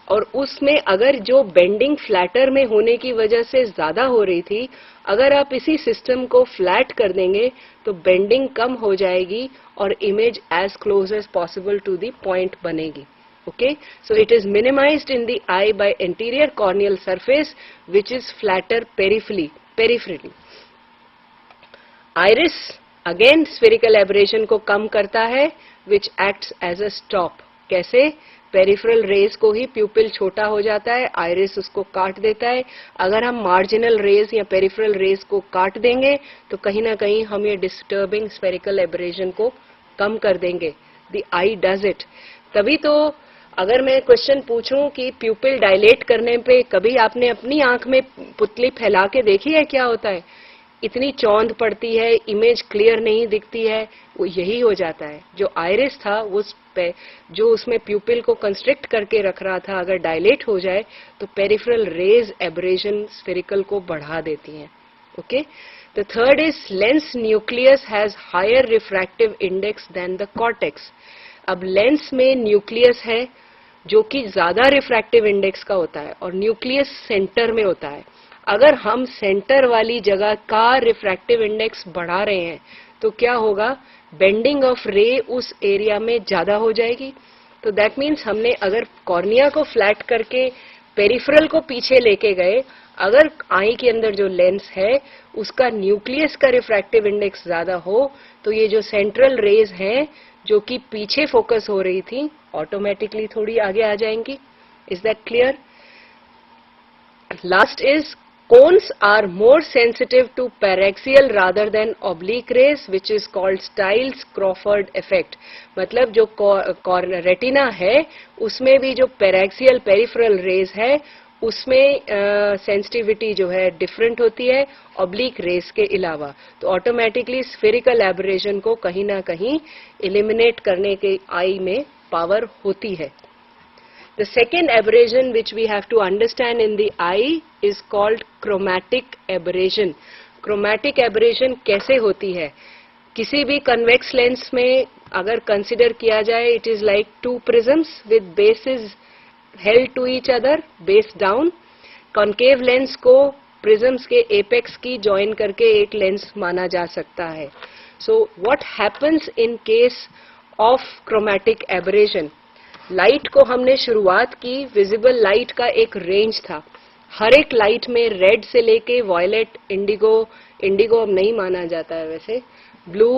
Speaker 2: और उसमें अगर जो बेंडिंग फ्लैटर में होने की वजह से ज्यादा हो रही थी, अगर आप इसी सिस्टम को फ्लैट कर देंगे तो बेंडिंग कम हो जाएगी और image as close as possible to the point बनेगी. Okay, so it is minimized in the eye by anterior corneal surface which is flatter peripherally. Iris again spherical aberration को कम करता है, which acts as a stop. कैसे? Peripheral raise को ही प्यूपिल छोटा हो जाता है, आइरिस उसको काट देता है. अगर हम मार्जिनल रेज या पेरिफेरल रेज को काट देंगे तो कहीं ना कहीं हम ये डिस्टर्बिंग स्फेरिकल एब्रेजन को कम कर देंगे. The I does it. तभी तो अगर मैं क्वेश्चन पूछूं कि प्यूपिल डायलेट करने पे कभी आपने अपनी आंख में पुतली फैला के देखी है क्या होता है? इतनी चौंध पड़ती है, इमेज क्लियर नहीं दिखती है. वो यही हो जाता है. जो आइरिस था वो जो उसमें प्यूपिल को कंस्ट्रिक्ट करके रख रहा था, अगर डायलेट हो जाए तो पेरिफेरल रेज एब्रेजन स्फेरिकल को बढ़ा देती हैं. Okay, The third is lens nucleus has higher refractive index than the cortex. अब लेंस में न्यूक्लियस है जो कि ज्यादा रिफ्रैक्टिव इंडेक्स का होता है और न्यूक्लियस सेंटर में होता है. अगर हम सेंटर वाली जगह का रिफ्रैक्टिव इंडेक्स बढ़ा रहे हैं तो क्या होगा, बेंडिंग ऑफ रे उस एरिया में ज्यादा हो जाएगी. तो दैट मीन्स हमने अगर कॉर्निया को फ्लैट करके पेरिफेरल को पीछे लेके गए, अगर आई के अंदर जो लेंस है उसका न्यूक्लियस का रिफ्रैक्टिव इंडेक्स ज्यादा हो तो ये जो सेंट्रल रेज हैं जो कि पीछे फोकस हो रही थी ऑटोमेटिकली थोड़ी आगे आ जाएंगी. Is that clear? Last is cones are more sensitive to paraxial rather than oblique rays, which is called Stiles-Crawford effect. मतलब जो रेटिना है उसमें भी जो पैराक्सियल पेरिफेरल रेज है उसमें सेंसिटिविटी जो है डिफरेंट होती है ऑब्लिक रेज के अलावा. तो ऑटोमेटिकली स्फेरिकल एब्रेशन को कहीं ना कहीं एलिमिनेट करने के आई में पावर होती है. The second aberration which we have to understand in the eye is called chromatic aberration. Chromatic aberration कैसे होती है? किसी भी convex lens में अगर consider किया जाए, it is like two prisms with bases held to each other, base down. Concave lens को prisms के apex की join करके एक lens माना जा सकता है. So what happens in case of chromatic aberration? Light को हमने शुरुआत की, विजिबल लाइट का एक रेंज था. हर एक लाइट में रेड से लेके वॉयलेट, इंडिगो अब नहीं माना जाता है वैसे, ब्लू,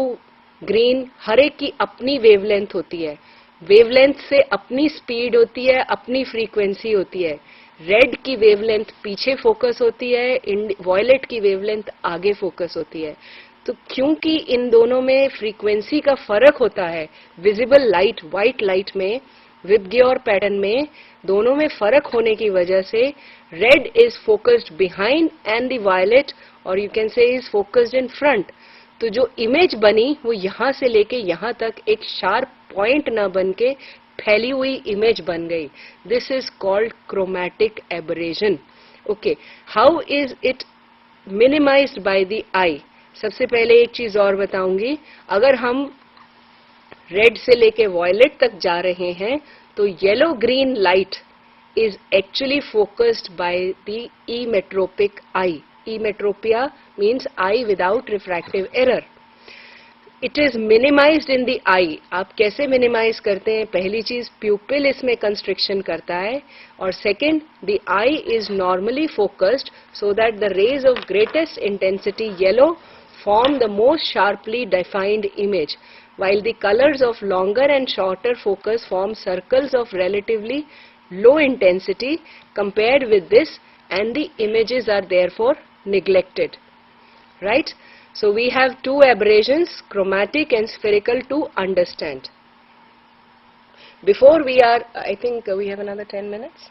Speaker 2: ग्रीन, हर एक की अपनी वेवलेंथ होती है. वेवलेंथ से अपनी स्पीड होती है, अपनी फ्रीक्वेंसी होती है. रेड की वेवलेंथ पीछे फोकस होती है, वॉयलेट की वेवलेंथ आगे फोकस होती है. तो क्योंकि इन दोनों में फ्रीक्वेंसी का फर्क होता है, विजिबल लाइट, व्हाइट लाइट में, विबग्योर पैटर्न में, दोनों में फर्क होने की वजह से red is focused behind and the violet, और you can say is focused in front. तो जो इमेज बनी वो यहां से लेके यहां तक एक शार्प पॉइंट ना बन के फैली हुई इमेज बन गई. This is called chromatic aberration. Okay, how is it minimised by the eye? सबसे पहले एक चीज और बताऊंगी, अगर हम रेड से लेके वॉयलेट तक जा रहे हैं तो yellow green light is actually focused by the emmetropic eye. Emmetropia means eye without refractive error. It is minimized in the eye. आप कैसे मिनिमाइज करते हैं? पहली चीज, प्यूपिल इसमें कंस्ट्रिक्शन करता है, और second, the eye is normally focused so that the rays of greatest intensity yellow form the most sharply defined image, while the colors of longer and shorter focus form circles of relatively low intensity compared with this, and the images are therefore neglected. Right? So we have two aberrations, chromatic and spherical, to understand. Before we are, I think we have another 10 minutes?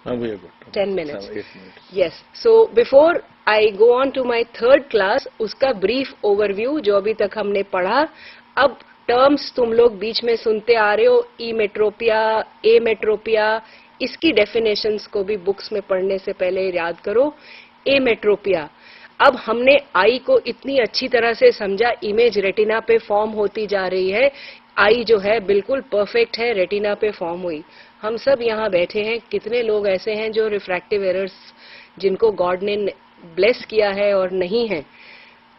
Speaker 1: We have got
Speaker 2: 10 minutes.
Speaker 1: 8 minutes.
Speaker 2: Yes. So before I go on to my third class, उसका brief overview जो अभी तक हमने पढ़ा. अब terms तुम लोग बीच में सुनते आ रहे हो, इमेट्रोपिया, एमेट्रोपिया, इसकी definitions को भी books में पढ़ने से पहले याद करो. एमेट्रोपिया, अब हमने आई को इतनी अच्छी तरह से समझा, इमेज रेटिना पे फॉर्म होती जा रही है, आई जो है बिल्कुल परफेक्ट है, रेटिना पे फॉर्म हुई. हम सब यहाँ बैठे हैं, कितने लोग ऐसे हैं जो रिफ्रैक्टिव एरर्स जिनको गॉड ने ब्लेस किया है और नहीं है.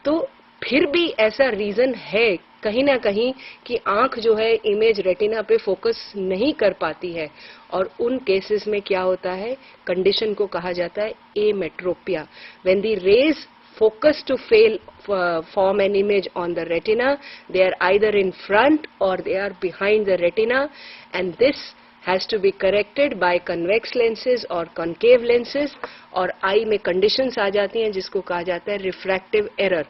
Speaker 2: तो फिर भी ऐसा रीजन है कहीं ना कहीं कि आंख जो है इमेज रेटिना पे फोकस नहीं कर पाती है, और उन केसेस में क्या होता है, कंडीशन को कहा जाता है emmetropia. When the rays focus to fail form an image on the retina, they are either in front or they are behind the retina, and this has to be corrected by convex lenses or concave lenses. और आई में conditions आ जाती हैं जिसको कहा जाता है refractive error.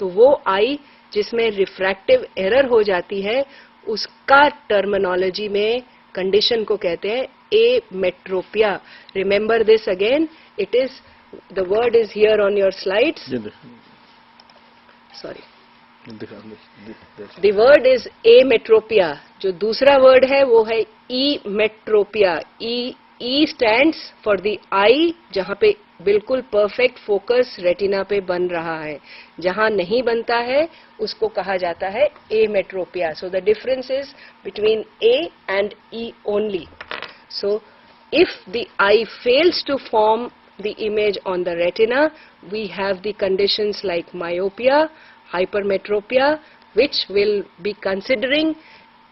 Speaker 2: तो वो आई जिसमें refractive error हो जाती है उसका terminology में condition को कहते हैं ametropia. Remember this again, it is, the word is here on your slides. Sorry. The word is ametropia. जो दूसरा word है वो है emetropia. E E stands for the eye, जहाँ पे बिल्कुल परफेक्ट फोकस रेटिना पे बन रहा है. जहाँ नहीं बनता है उसको कहा जाता है ametropia. So the difference is between A and E only. So if the eye fails to form the image on the retina, we have the conditions like myopia, hypermetropia, which we'll be considering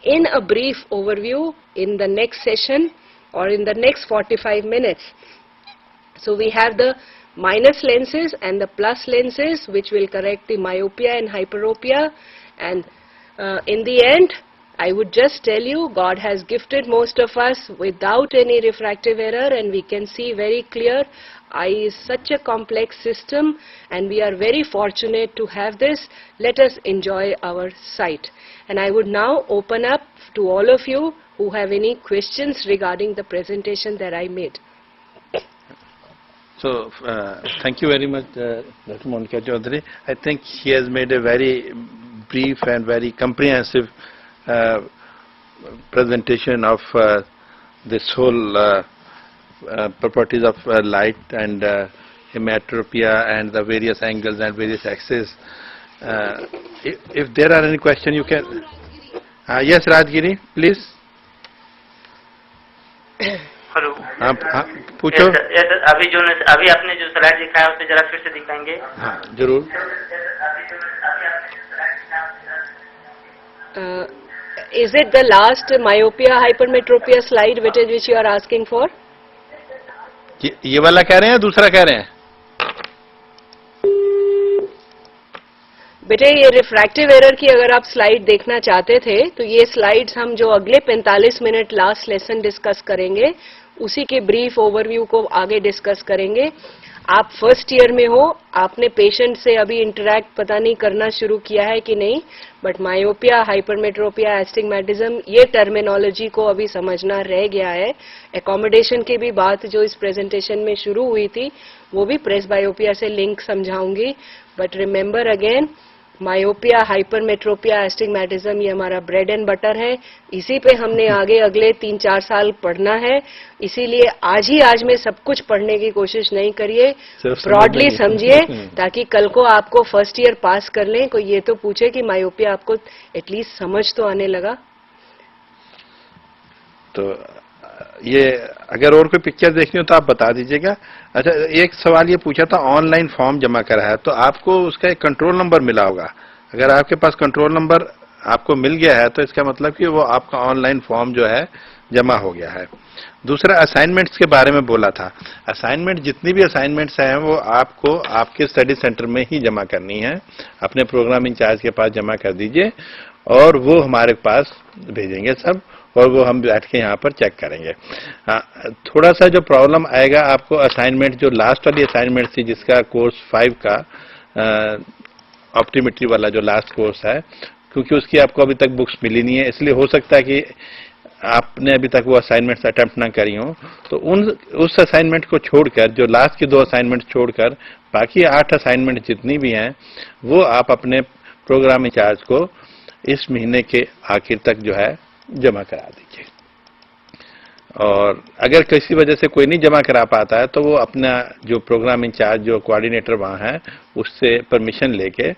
Speaker 2: in a brief overview in the next session or in the next 45 minutes. So we have the minus lenses and the plus lenses which will correct the myopia and hyperopia, and in the end I would just tell you, God has gifted most of us without any refractive error, and we can see very clear. Eye is such a complex system and we are very fortunate to have this. Let us enjoy our sight. And I would now open up to all of you who have any questions regarding the presentation that I made.
Speaker 1: So, thank you very much, Dr. Monica Chaudhary. I think she has made a very brief and very comprehensive presentation of this whole properties of light and hematropia and the various angles and various axes. If there are any question, you can. Yes, Rajgiri, please.
Speaker 3: Hello.
Speaker 1: हाँ पूछो.
Speaker 3: Yes, sir. अभी आपने जो slide दिखाया उसे जरा फिर से दिखाएंगे.
Speaker 1: हाँ जरूर.
Speaker 2: Is it the last myopia hypermetropia slide which you are asking for?
Speaker 1: ये वाला कह रहे हैं, दूसरा कह रहे हैं?
Speaker 2: बेटे ये रिफ्रैक्टिव एरर की अगर आप स्लाइड देखना चाहते थे तो ये स्लाइड्स हम जो अगले 45 मिनट लास्ट लेसन डिस्कस करेंगे उसी के ब्रीफ ओवरव्यू को आगे डिस्कस करेंगे. आप फर्स्ट ईयर में हो, आपने पेशेंट से अभी इंटरैक्ट पता नहीं करना शुरू किया है कि नहीं, बट मायोपिया, हाइपरमेट्रोपिया, एस्टिग्मेटिज्म ये टर्मिनोलॉजी को अभी समझना रह गया है. एकोमोडेशन की भी बात जो इस प्रेजेंटेशन में शुरू हुई थी वो भी प्रेसबायोपिया से लिंक समझाऊंगी. But remember again, myopia, hypermetropia, astigmatism ये हमारा ब्रेड एंड बटर है. इसी पे हमने आगे अगले 3-4 साल पढ़ना है. इसीलिए आज में सब कुछ पढ़ने की कोशिश नहीं करिए, ब्रॉडली समझिए ताकि कल को आपको फर्स्ट ईयर पास कर लें कोई ये तो पूछे कि मायोपिया आपको एटलीस्ट समझ तो आने लगा.
Speaker 1: तो ये अगर और कोई पिक्चर देखनी हो तो आप बता दीजिएगा. अच्छा, एक सवाल ये पूछा था, ऑनलाइन फॉर्म जमा करा है तो आपको उसका एक कंट्रोल नंबर मिला होगा. अगर आपके पास कंट्रोल नंबर आपको मिल गया है तो इसका मतलब कि वो आपका ऑनलाइन फॉर्म जो है जमा हो गया है. दूसरा, असाइनमेंट्स के बारे में बोला था. असाइनमेंट, जितनी भी असाइनमेंट्स हैं वो आपको आपके स्टडी सेंटर में ही जमा करनी है. अपने प्रोग्राम इंचार्ज के पास जमा कर दीजिए और वो हमारे पास भेजेंगे सब, और वो हम बैठ के यहाँ पर चेक करेंगे. थोड़ा सा जो प्रॉब्लम आएगा आपको, असाइनमेंट जो लास्ट वाली असाइनमेंट थी जिसका कोर्स 5 का ऑप्टोमेट्री वाला जो लास्ट कोर्स है, क्योंकि उसकी आपको अभी तक बुक्स मिली नहीं है, इसलिए हो सकता है कि आपने अभी तक वो असाइनमेंट्स अटेम्प्ट ना करी हो. तो उस असाइनमेंट को छोड़कर, जो लास्ट की 2 असाइनमेंट छोड़कर बाकी 8 असाइनमेंट जितनी भी हैं वो आप अपने प्रोग्राम इंचार्ज को इस महीने के आखिर तक जो है जमा करा दीजिए. और अगर किसी वजह से कोई नहीं जमा करा पाता है तो वो अपना जो प्रोग्राम इंचार्ज, जो कोऑर्डिनेटर वहाँ है, उससे परमिशन लेके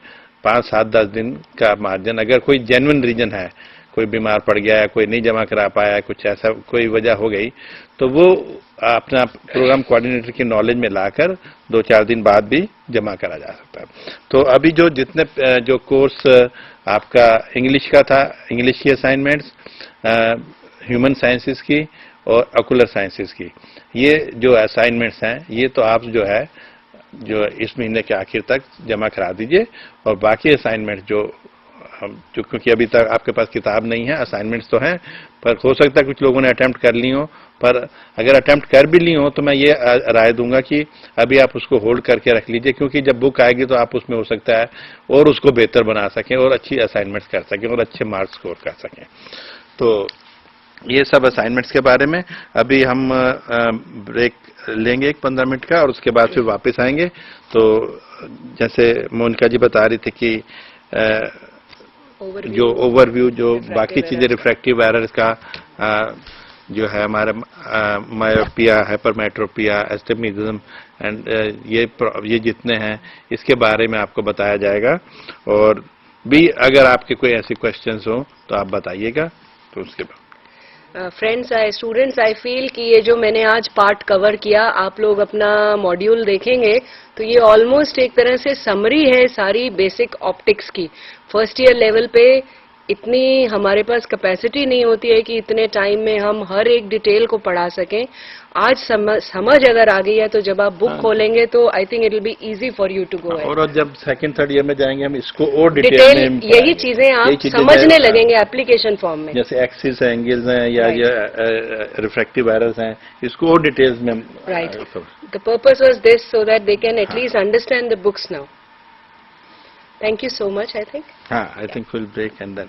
Speaker 1: 5, 7, 10 दिन का मार्जिन, अगर कोई जेन्युइन रीजन है, कोई बीमार पड़ गया है, कोई नहीं जमा करा पाया, कुछ ऐसा कोई वजह हो गई, तो वो अपना प्रोग्राम कोऑर्डिनेटर की नॉलेज में लाकर 2-4 दिन बाद भी जमा करा जा सकता है. तो अभी जो जितने जो कोर्स आपका इंग्लिश का था, इंग्लिश की असाइनमेंट्स, ह्यूमन साइंसेस की और ऑकुलर साइंसेस की, ये जो असाइनमेंट्स हैं ये तो आप जो है जो इस महीने के आखिर तक जमा करा दीजिए. और बाकी असाइनमेंट जो क्योंकि अभी तक आपके पास किताब नहीं है, असाइनमेंट्स तो हैं, पर हो सकता है कुछ लोगों ने अटेम्प्ट कर ली हो, पर अगर अटेम्प्ट कर भी ली हो तो मैं ये राय दूंगा कि अभी आप उसको होल्ड करके रख लीजिए, क्योंकि जब बुक आएगी तो आप उसमें हो सकता है और उसको बेहतर बना सकें और अच्छी असाइनमेंट्स कर सकें और अच्छे मार्क्स स्कोर कर सकें. तो ये सब असाइनमेंट्स के बारे में. अभी हम ब्रेक लेंगे 15 मिनट का और उसके बाद फिर वापस आएंगे. तो जैसे मोनिका जी बता रही थी कि जो ओवरव्यू, जो बाकी चीजें, रिफ्रैक्टिव एरर्स का जो है हमारा मायोपिया, हाइपरमेट्रोपिया, एस्टिग्मेटिज्म एंड ये जितने हैं इसके बारे में आपको बताया जाएगा। और भी अगर आपके कोई ऐसे क्वेश्चंस हो तो आप बताइएगा, तो उसके बाद
Speaker 2: फ्रेंड्स, स्टूडेंट्स, आई फील कि ये जो मैंने आज पार्ट कवर किया, आप लोग अपना मॉड्यूल देखेंगे तो ये ऑलमोस्ट एक तरह से समरी है सारी बेसिक ऑप्टिक्स की। फर्स्ट ईयर लेवल पे इतनी हमारे पास कैपेसिटी नहीं होती है कि इतने टाइम में हम हर एक डिटेल को पढ़ा सकें। आज समझ अगर आ गई है तो जब आप बुक खोलेंगे तो I think it will be easy for you to go.
Speaker 1: और जब सेकंड थर्ड ईयर में जाएंगे हम इसको और
Speaker 2: डिटेल
Speaker 1: में
Speaker 2: यही चीजें आप समझने लगेंगे एप्लीकेशन फॉर्म में,
Speaker 1: जैसे एक्सिस है, एंगल्स हैं या रिफ्रैक्टिव एरर्स हैं, इसको और डिटेल्स में।
Speaker 2: Right, the purpose was this so that they can at least understand the books now. Thank you so much, I think.
Speaker 1: I think we'll break and then